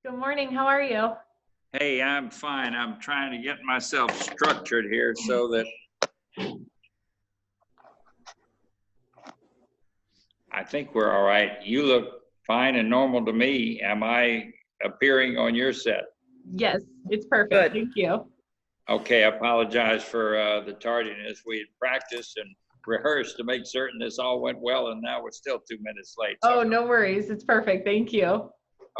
Good morning. How are you? Hey, I'm fine. I'm trying to get myself structured here so that I think we're all right. You look fine and normal to me. Am I appearing on your set? Yes, it's perfect. Good. Thank you. Okay, I apologize for the tardiness. We had practiced and rehearsed to make certain this all went well, and now we're still 2 minutes late. Oh, no worries. It's perfect. Thank you.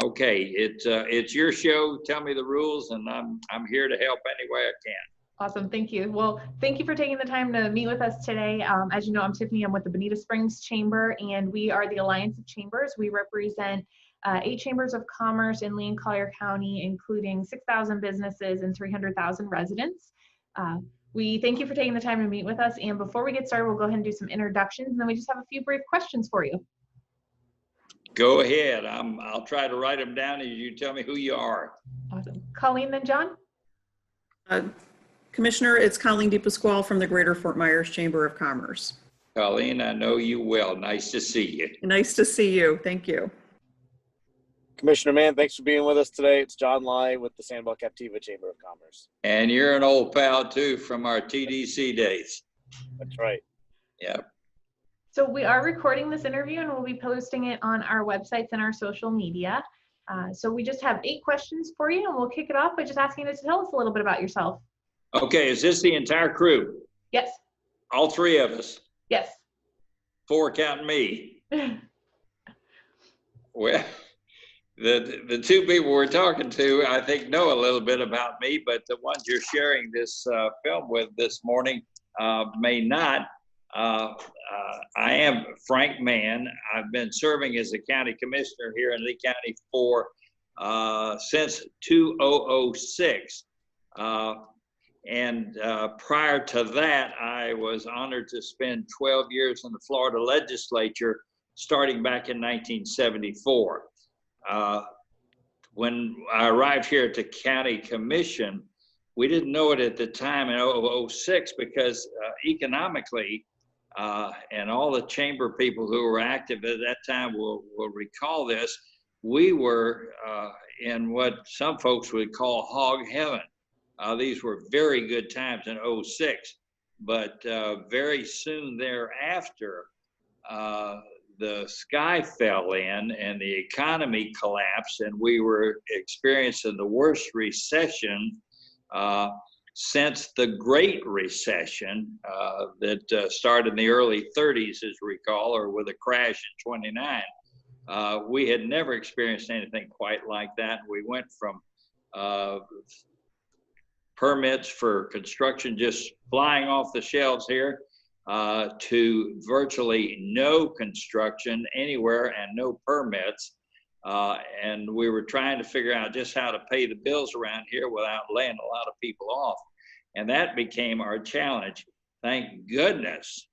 Okay, it's your show. Tell me the rules, and I'm here to help any way I can. Awesome. Thank you. Well, thank you for taking the time to meet with us today. As you know, I'm Tiffany. I'm with the Bonita Springs Chamber, and we are the Alliance of Chambers. We represent 8 chambers of commerce in Lee and Collier County, including 6,000 businesses and 300,000 residents. We thank you for taking the time to meet with us. And before we get started, we'll go ahead and do some introductions, and then we just have a few brief questions for you. Go ahead. I'll try to write them down as you tell me who you are. Awesome. Colleen, then John? Commissioner, it's Colleen DePasquale from the Greater Fort Myers Chamber of Commerce. Colleen, I know you well. Nice to see you. Nice to see you. Thank you. Commissioner Mann, thanks for being with us today. It's John Lai with the Sandoval Captiva Chamber of Commerce. And you're an old pal too from our TDC days. That's right. Yep. So we are recording this interview and we'll be posting it on our websites and our social media. So we just have 8 questions for you, and we'll kick it off by just asking you to tell us a little bit about yourself. Okay, is this the entire crew? Yes. All 3 of us? Yes. 4 counting me. Well, the 2 people we're talking to, I think, know a little bit about me, but the ones you're sharing this film with this morning may not. I am Frank Mann. I've been serving as a county commissioner here in Lee County for since 2006. And prior to that, I was honored to spend 12 years in the Florida legislature, starting back in 1974. When I arrived here at the county commission, we didn't know it at the time in 2006 because economically, and all the chamber people who were active at that time will recall this, we were in what some folks would call hog heaven. These were very good times in 2006, but very soon thereafter, the sky fell in and the economy collapsed, and we were experiencing the worst recession since the Great Recession that started in the early 30s, as we recall, or with a crash in 29. We had never experienced anything quite like that. We went from permits for construction just flying off the shelves here to virtually no construction anywhere and no permits. And we were trying to figure out just how to pay the bills around here without laying a lot of people off. And that became our challenge. Thank goodness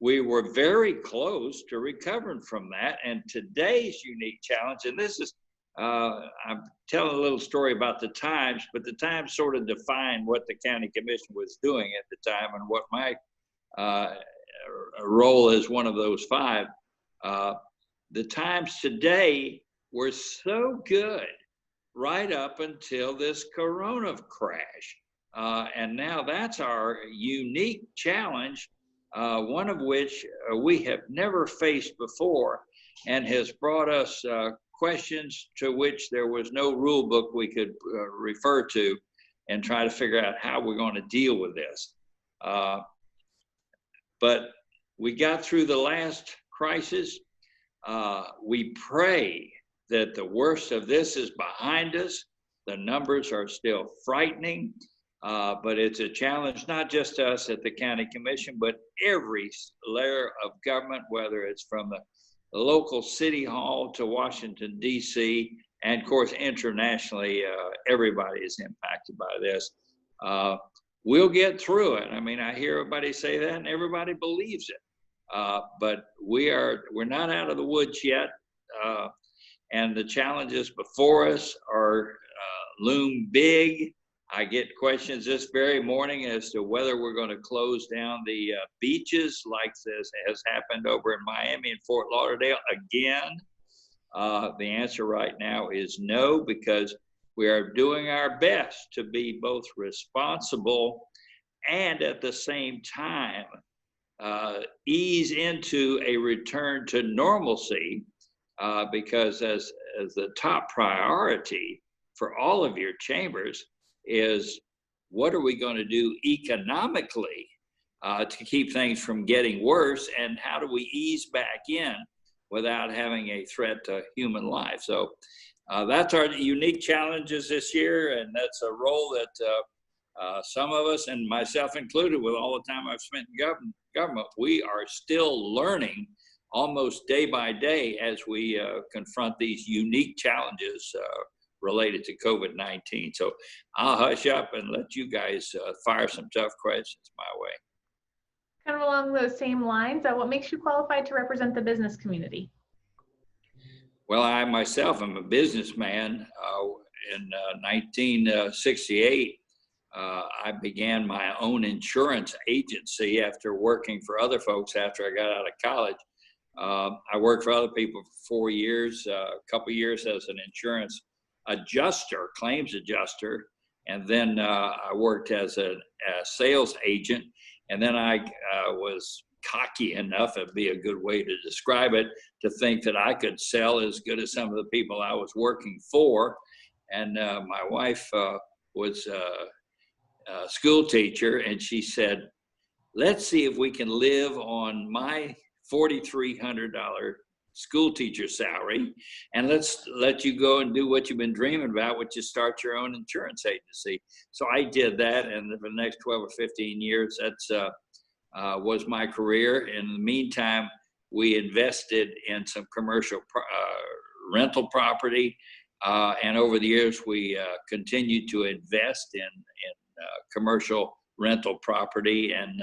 we were very close to recovering from that. And today's unique challenge, and this is, I'm telling a little story about the Times, but the Times sort of defined what the county commission was doing at the time and what my role as one of those 5. The Times today were so good right up until this corona crash. And now that's our unique challenge, one of which we have never faced before and has brought us questions to which there was no rule book we could refer to and try to figure out how we're going to deal with this. But we got through the last crisis. We pray that the worst of this is behind us. The numbers are still frightening, but it's a challenge, not just to us at the county commission, but every layer of government, whether it's from the local city hall to Washington, D.C., and of course, internationally, everybody is impacted by this. We'll get through it. I mean, I hear everybody say that and everybody believes it. But we're not out of the woods yet. And the challenges before us are loom big. I get questions this very morning as to whether we're going to close down the beaches like this has happened over in Miami and Fort Lauderdale again. The answer right now is no, because we are doing our best to be both responsible and at the same time ease into a return to normalcy, because as the top priority for all of your chambers is, what are we going to do economically to keep things from getting worse, and how do we ease back in without having a threat to human life? So that's our unique challenges this year, and that's a role that some of us, and myself included, with all the time I've spent in government, we are still learning almost day by day as we confront these unique challenges related to COVID-19. So I'll hush up and let you guys fire some tough questions my way. Kind of along those same lines, what makes you qualified to represent the business community? Well, I myself am a businessman. In 1968, I began my own insurance agency after working for other folks after I got out of college. I worked for other people for 4 years, a couple of years as an insurance adjuster, claims adjuster, and then I worked as a sales agent. And then I was cocky enough, it'd be a good way to describe it, to think that I could sell as good as some of the people I was working for. And my wife was a school teacher, and she said, let's see if we can live on my $4,300 school teacher salary, and let's let you go and do what you've been dreaming about, which is start your own insurance agency. So I did that, and for the next 12 or 15 years, that's was my career. In the meantime, we invested in some commercial rental property, and over the years, we continued to invest in commercial rental property, and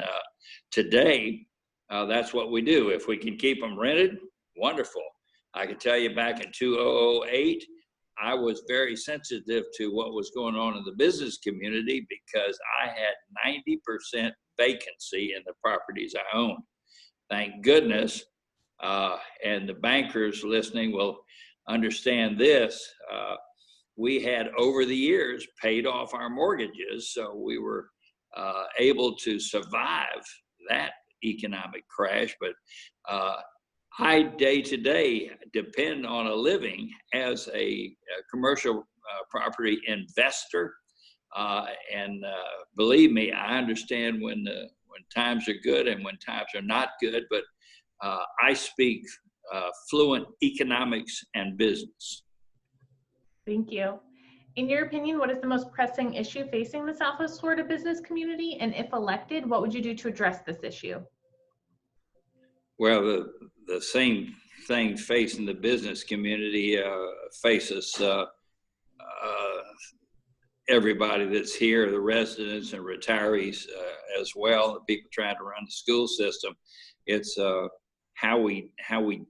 today, that's what we do. If we can keep them rented, wonderful. I can tell you back in 2008, I was very sensitive to what was going on in the business community because I had 90% vacancy in the properties I owned. Thank goodness, and the bankers listening will understand this, we had over the years paid off our mortgages, so we were able to survive that economic crash. But I day to day depend on a living as a commercial property investor, and believe me, I understand when times are good and when times are not good. But I speak fluent economics and business. Thank you. In your opinion, what is the most pressing issue facing the Southwest Florida business community? And if elected, what would you do to address this issue? Well, the same thing facing the business community faces everybody that's here, the residents and retirees as well, the people trying to run the school system. It's how we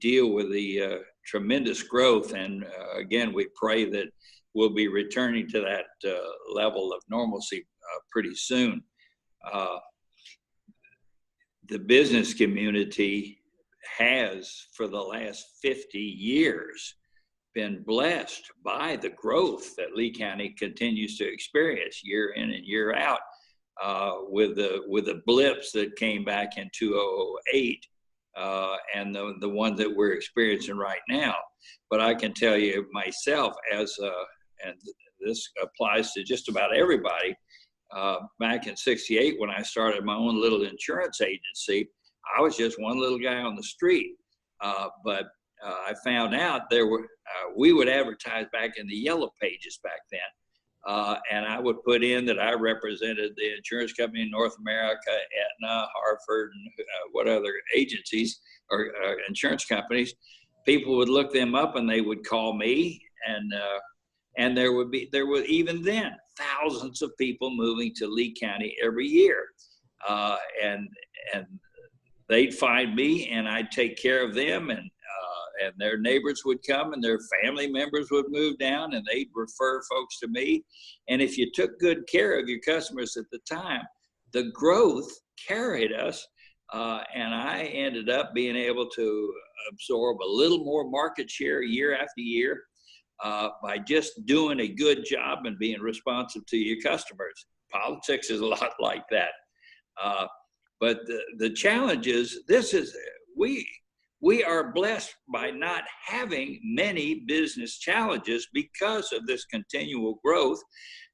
deal with the tremendous growth, and again, we pray that we'll be returning to that level of normalcy pretty soon. The business community has, for the last 50 years, been blessed by the growth that Lee County continues to experience year in and year out, with the blips that came back in 2008 and the one that we're experiencing right now. But I can tell you myself, and this applies to just about everybody, back in '68 when I started my own little insurance agency, I was just one little guy on the street. But I found out we would advertise back in the yellow pages back then. And I would put in that I represented the insurance company in North America, Aetna, Hartford, and what other agencies or insurance companies. People would look them up and they would call me, and there were even then thousands of people moving to Lee County every year. And they'd find me and I'd take care of them, and their neighbors would come and their family members would move down and they'd refer folks to me. And if you took good care of your customers at the time, the growth carried us And I ended up being able to absorb a little more market share year after year by just doing a good job and being responsive to your customers. Politics is a lot like that. But the challenge is, we are blessed by not having many business challenges because of this continual growth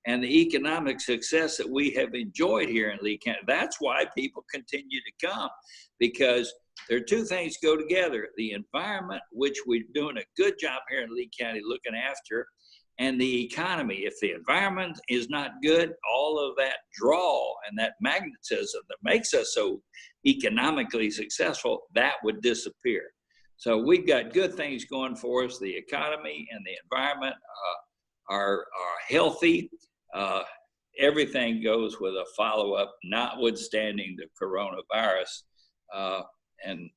and the economic success that we have enjoyed here in Lee County. That's why people continue to come, because there are two things go together: the environment, which we're doing a good job here in Lee County looking after, and the economy. If the environment is not good, all of that draw and that magnetism that makes us so economically successful, that would disappear. So we've got good things going for us. The economy and the environment are healthy. Everything goes with a follow-up, notwithstanding the coronavirus. And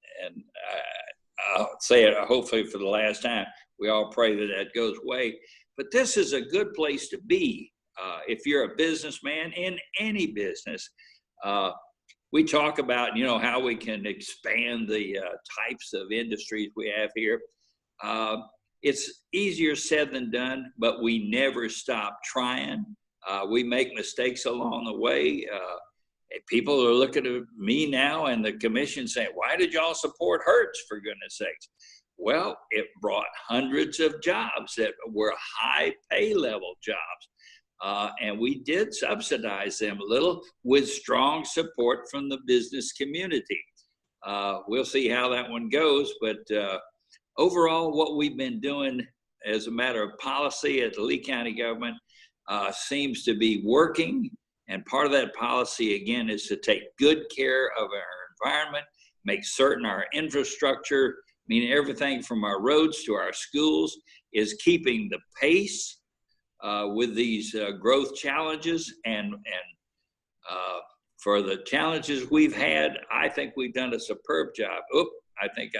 I'll say it hopefully for the last time, we all pray that that goes away. But this is a good place to be if you're a businessman in any business. We talk about, how we can expand the types of industries we have here. It's easier said than done, but we never stop trying. We make mistakes along the way. People are looking at me now and the commission saying, why did y'all support Hertz, for goodness sakes? Well, it brought hundreds of jobs that were high pay level jobs. And we did subsidize them a little with strong support from the business community. We'll see how that one goes, but overall, what we've been doing as a matter of policy at the Lee County government seems to be working. And part of that policy, again, is to take good care of our environment, make certain our infrastructure, meaning everything from our roads to our schools, is keeping the pace with these growth challenges. And for the challenges we've had, I think we've done a superb job. I think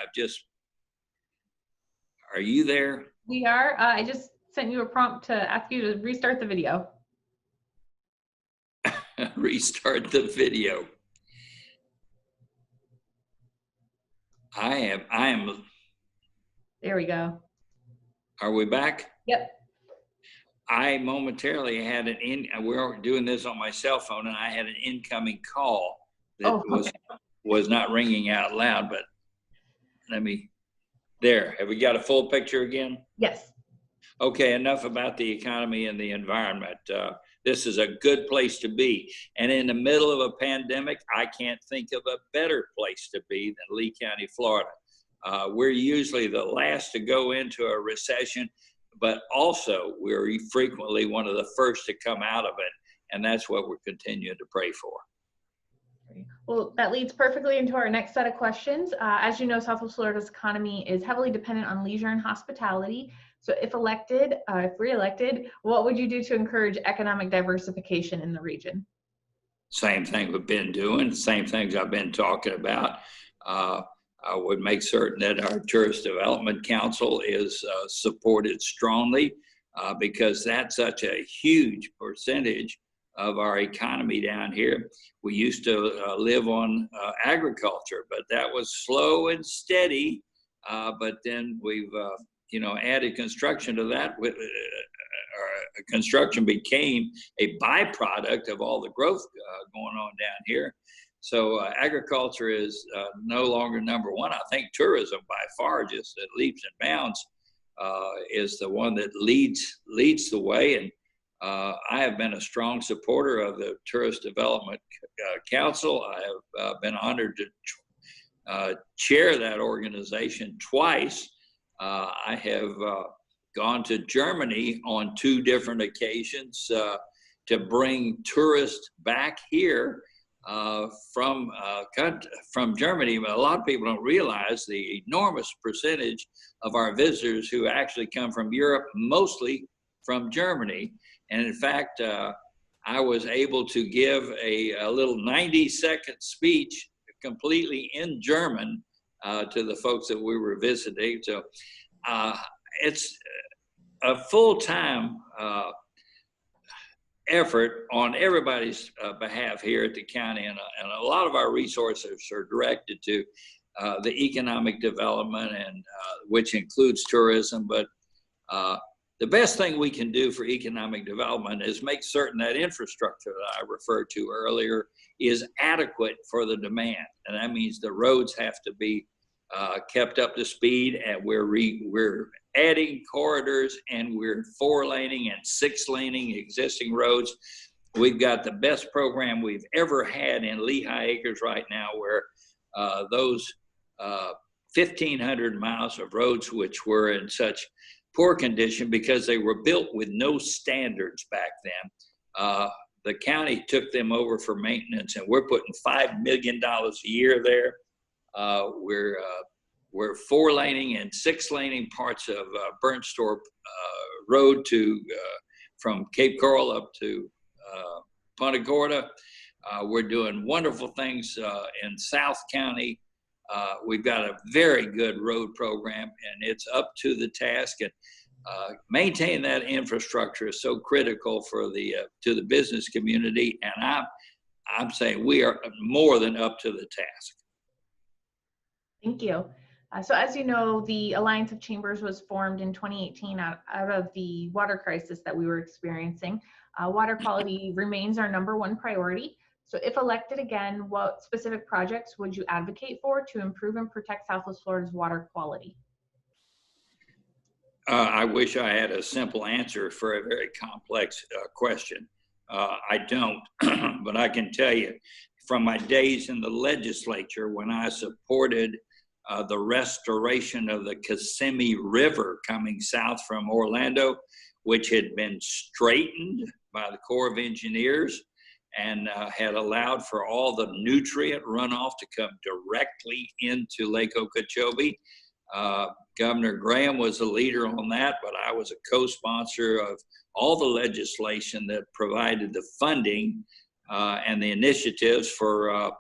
are you there? We are. I just sent you a prompt to ask you to restart the video. Restart the video. I am. There we go. Are we back? Yep. I momentarily had we're doing this on my cell phone, and I had an incoming call that was not ringing out loud, but there. Have we got a full picture again? Yes. Okay, enough about the economy and the environment. This is a good place to be. And in the middle of a pandemic, I can't think of a better place to be than Lee County, Florida. We're usually the last to go into a recession, but also we're frequently one of the first to come out of it. And that's what we're continuing to pray for. Well, that leads perfectly into our next set of questions. As you know, Southwest Florida's economy is heavily dependent on leisure and hospitality. So if re-elected, what would you do to encourage economic diversification in the region? Same thing we've been doing, same things I've been talking about. I would make certain that our Tourist Development Council is supported strongly because that's such a huge percentage of our economy down here. We used to live on agriculture, but that was slow and steady. But then we've added construction to that. Construction became a byproduct of all the growth going on down here. So agriculture is no longer number one. I think tourism by far, just at leaps and bounds, is the one that leads the way. And I have been a strong supporter of the Tourist Development Council. I have been honored to chair that organization twice. I have gone to Germany on 2 different occasions to bring tourists back here from Germany. But a lot of people don't realize the enormous percentage of our visitors who actually come from Europe, mostly from Germany. And in fact, I was able to give a little 90-second speech completely in German to the folks that we were visiting. So it's a full-time effort on everybody's behalf here at the county, and a lot of our resources are directed to the economic development, and which includes tourism. But the best thing we can do for economic development is make certain that infrastructure that I referred to earlier is adequate for the demand, and that means the roads have to be kept up to speed, and we're adding corridors, and we're 4-laning and 6-laning existing roads. We've got the best program we've ever had in Lehigh Acres right now, where those 1,500 miles of roads, which were in such poor condition because they were built with no standards back then, the county took them over for maintenance, and we're putting $5 million a year there. We're 4-laning and 6-laning parts of Burnstore Road from Cape Coral up to Punta Gorda. We're doing wonderful things in South County. We've got a very good road program, and it's up to the task. And maintaining that infrastructure is so critical for to the business community. And I'm saying we are more than up to the task. Thank you. So as you know, the Alliance of Chambers was formed in 2018 out of the water crisis that we were experiencing. Water quality remains our #1 priority. So if elected again, what specific projects would you advocate for to improve and protect Southwest Florida's water quality? I wish I had a simple answer for a very complex question. I don't, but I can tell you from my days in the legislature when I supported the restoration of the Kissimmee River coming south from Orlando, which had been straightened by the Corps of Engineers and had allowed for all the nutrient runoff to come directly into Lake Okeechobee. Governor Graham was a leader on that, but I was a co-sponsor of all the legislation that provided the funding and the initiatives for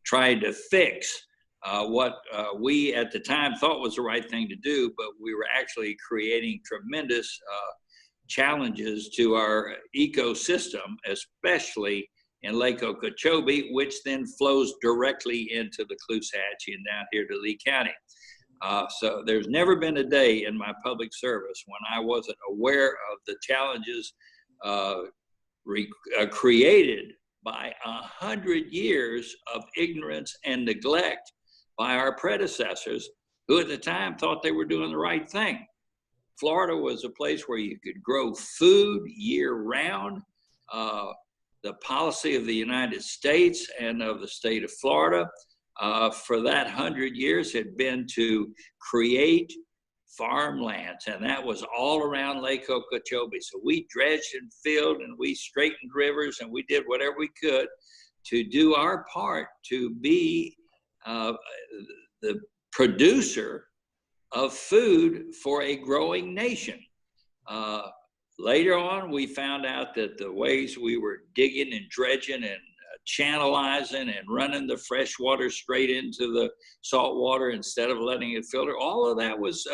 trying to fix what we at the time thought was the right thing to do, but we were actually creating tremendous challenges to our ecosystem, especially in Lake Okeechobee, which then flows directly into the Caloosahatchee and down here to Lee County. So there's never been a day in my public service when I wasn't aware of the challenges created by 100 years of ignorance and neglect by our predecessors, who at the time thought they were doing the right thing. Florida was a place where you could grow food year-round. The policy of the United States and of the state of Florida for that 100 years had been to create farmlands, and that was all around Lake Okeechobee. So we dredged and filled, and we straightened rivers, and we did whatever we could to do our part to be the producer of food for a growing nation. Later on, we found out that the ways we were digging and dredging and channelizing and running the fresh water straight into the salt water instead of letting it filter, all of that was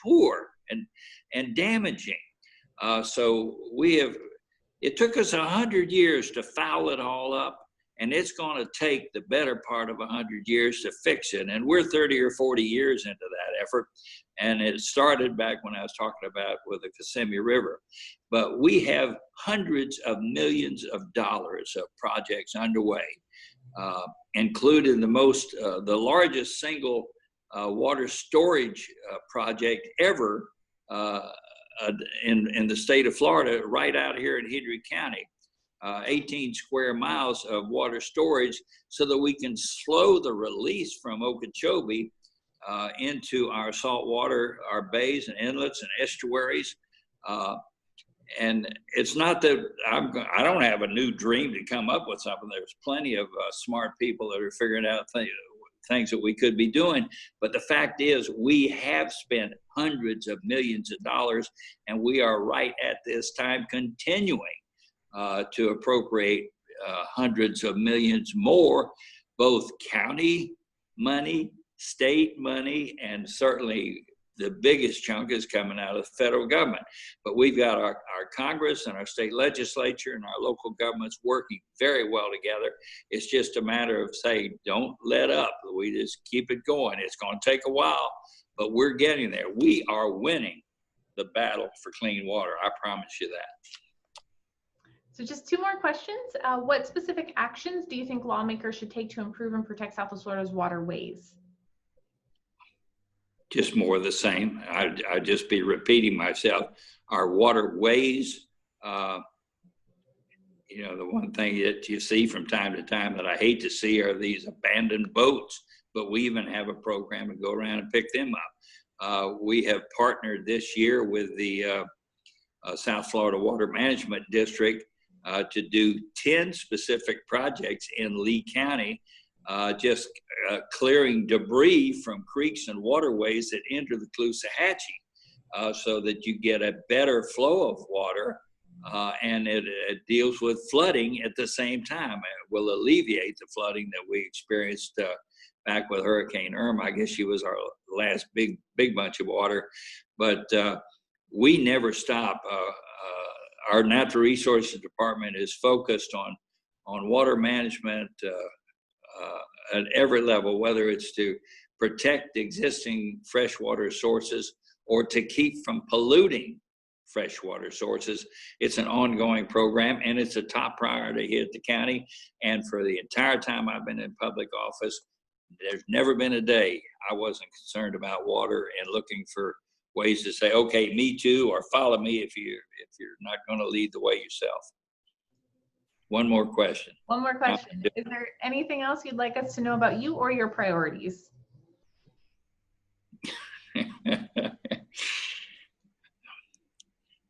poor and damaging. So it took us 100 years to foul it all up, and it's going to take the better part of 100 years to fix it. And we're 30 or 40 years into that effort. And it started back when I was talking about with the Kissimmee River. But we have hundreds of millions of dollars of projects underway, including the largest single water storage project ever in the state of Florida, right out here in Hendry County. 18 square miles of water storage so that we can slow the release from Okeechobee into our salt water, our bays and inlets and estuaries. And it's not that I don't have a new dream to come up with something. There's plenty of smart people that are figuring out things that we could be doing. But the fact is, we have spent hundreds of millions of dollars, and we are right at this time continuing to appropriate hundreds of millions more, both county money, state money, and certainly the biggest chunk is coming out of the federal government. But we've got our Congress and our state legislature and our local governments working very well together. It's just a matter of saying, don't let up. We just keep it going. It's going to take a while, but we're getting there. We are winning the battle for clean water. I promise you that. So just two more questions. What specific actions do you think lawmakers should take to improve and protect Southwest Florida's waterways? Just more of the same. I'd just be repeating myself. Our waterways, you know, the one thing that you see from time to time that I hate to see are these abandoned boats, but we even have a program to go around and pick them up. We have partnered this year with the South Florida Water Management District to do 10 specific projects in Lee County, just clearing debris from creeks and waterways that enter the Caloosahatchee, so that you get a better flow of water, and it deals with flooding at the same time. It will alleviate the flooding that we experienced back with Hurricane Irma. I guess she was our last big bunch of water, but we never stop. Our Natural Resources Department is focused on water management at every level, whether it's to protect existing freshwater sources or to keep from polluting freshwater sources. It's an ongoing program, and it's a top priority here at the county. And for the entire time I've been in public office, there's never been a day I wasn't concerned about water and looking for ways to say, okay, me too, or follow me if you're not going to lead the way yourself. One more question. One more question. Is there anything else you'd like us to know about you or your priorities?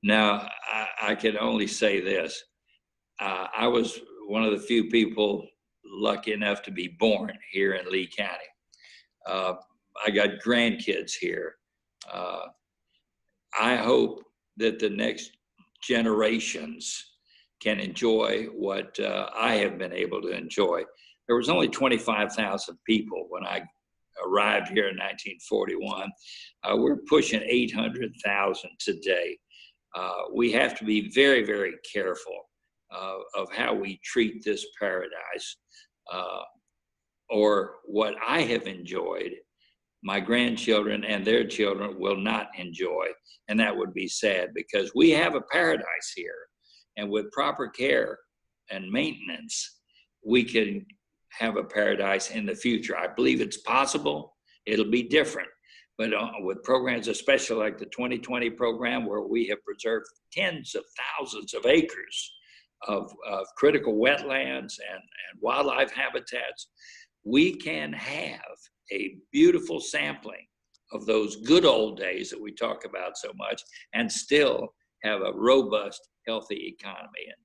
Now, I can only say this. I was one of the few people lucky enough to be born here in Lee County. I got grandkids here. I hope that the next generations can enjoy what I have been able to enjoy. There was only 25,000 people when I arrived here in 1941. We're pushing 800,000 today. We have to be very, very careful of how we treat this paradise, or what I have enjoyed, my grandchildren and their children will not enjoy. And that would be sad, because we have a paradise here. And with proper care and maintenance, we can have a paradise in the future. I believe it's possible. It'll be different. But with programs, especially like the 2020 program, where we have preserved tens of thousands of acres of critical wetlands and wildlife habitats, we can have a beautiful sampling of those good old days that we talk about so much and still have a robust, healthy economy. And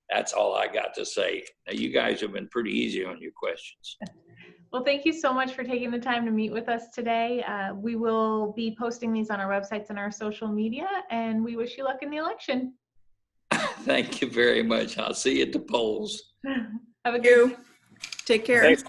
that's all I got to say. Now, you guys have been pretty easy on your questions. Well, thank you so much for taking the time to meet with us today. We will be posting these on our websites and our social media, and we wish you luck in the election. Thank you very much. I'll see you at the polls. Have a good day. Take care. Thanks.